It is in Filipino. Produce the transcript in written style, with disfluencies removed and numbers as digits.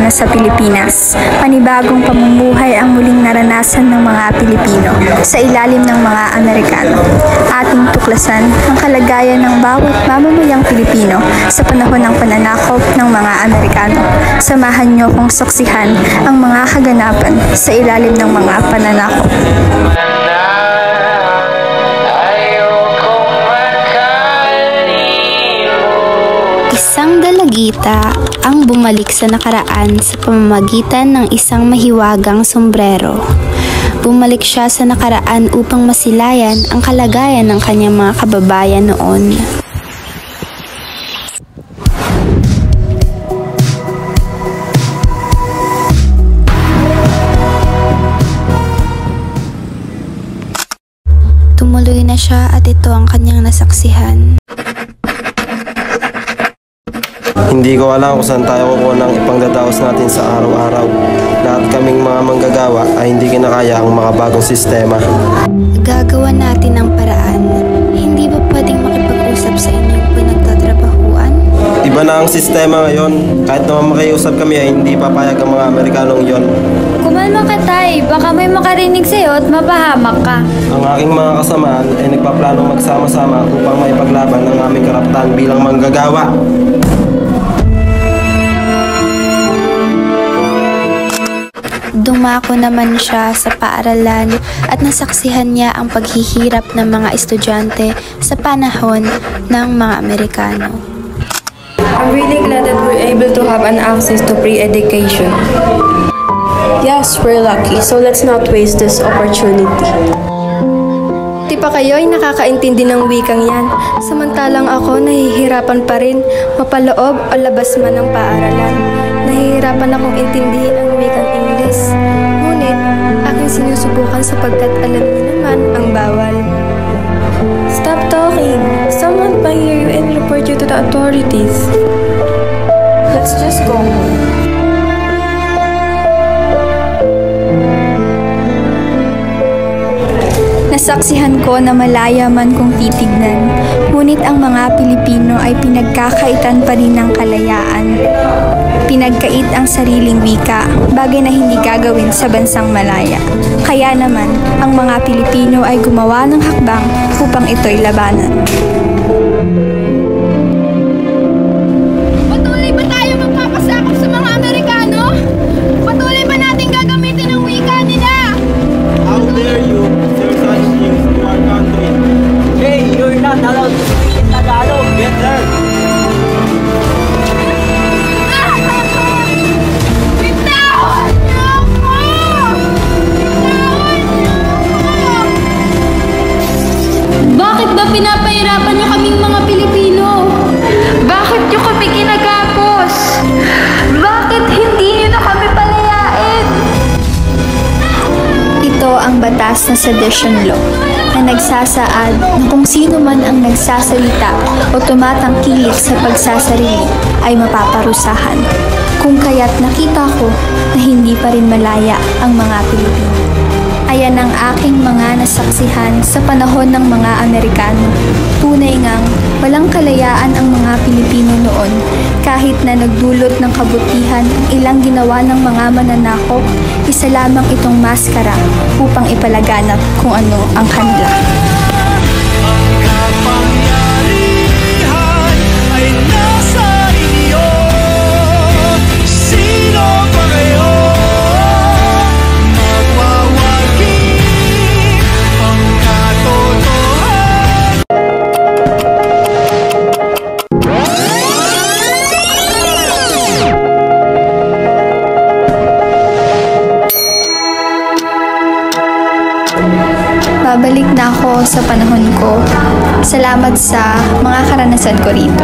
Amerikano sa Pilipinas. Panibagong pamumuhay ang muling naranasan ng mga Pilipino sa ilalim ng mga Amerikano. Ating tuklasan ang kalagayan ng bawat mamamayang Pilipino sa panahon ng pananakop ng mga Amerikano. Samahan niyo kong saksihan ang mga kaganapan sa ilalim ng mga pananakop. Isang dalagita ang bumalik sa nakaraan sa pamamagitan ng isang mahiwagang sombrero. Bumalik siya sa nakaraan upang masilayan ang kalagayan ng kanyang mga kababayan noon. Tumuloy na siya at ito ang kanyang nasaksihan. Hindi ko alam kung saan tayo kukuha ng ipangdadaos natin sa araw-araw. Lahat kaming mga manggagawa ay hindi kinakaya ang mga bagong sistema. Gagawa natin ang paraan. Hindi ba pwedeng makipag-usap sa inyong pinagtatrabahuan? Iba na ang sistema ngayon. Kahit naman makiusap kami ay hindi papayag ang mga Amerikanong yon. Kumalma ka, Tay. Baka may makarinig sa'yo at mapahamak ka. Ang aking mga kasamaan ay nagpaplanong magsama-sama upang maipaglaban ang aming karapatan bilang manggagawa. Dumako naman siya sa paaralan at nasaksihan niya ang paghihirap ng mga estudyante sa panahon ng mga Amerikano. I'm really glad that we're able to have an access to free education. Yes, we're lucky, so let's not waste this opportunity. Di pa kayo ay nakakaintindi ng wikang yan, samantalang ako nahihirapan pa rin, mapaloob o labas man ng paaralan. Nahihirapan akong intindihin ang wikang Ingles. Ngunit, aking sinusubukan sapagkat alam niyo naman ang bawal. Stop talking. Someone might hear you and report you to the authorities. Let's just go home. Nasaksihan ko na malaya man kung titignan, ngunit ang mga Pilipino ay pinagkakaitan pa rin ng kalayaan. Pinagkait ang sariling wika, bagay na hindi gagawin sa bansang malaya. Kaya naman, ang mga Pilipino ay gumawa ng hakbang upang ito'y labanan. Patuloy ba tayo magpapasakop sa mga Amerikano? Patuloy ba natin gagamitin ang wika nila? How dare you say such things to our country? Hey, you're not allowed to speak in Tagalog. Get learned. Bitawan niyo ako! Bitawan niyo ako! Bakit ba pinapahirapan niyo kaming mga Pilipino? Bakit niyo kami ginagapos? Bakit hindi niyo na kami palayain? Ito ang batas na sedition law na nagsasaad na kung sino man ang nagsasalita o tumatangkilik sa pagsasarili ay mapaparusahan. Kung kaya't nakita ko na hindi pa rin malaya ang mga Pilipino. Ayan ang aking mga nasaksihan sa panahon ng mga Amerikano. Tunay ngang walang kalayaan ang mga Pilipino noon kahit na nagdulot ng kabutihan ang ilang ginawa ng mga mananakop, isa lamang itong maskara upang ipalaganap kung ano ang kanila. Babalik na ako sa panahon ko. Salamat sa mga karanasan ko rito.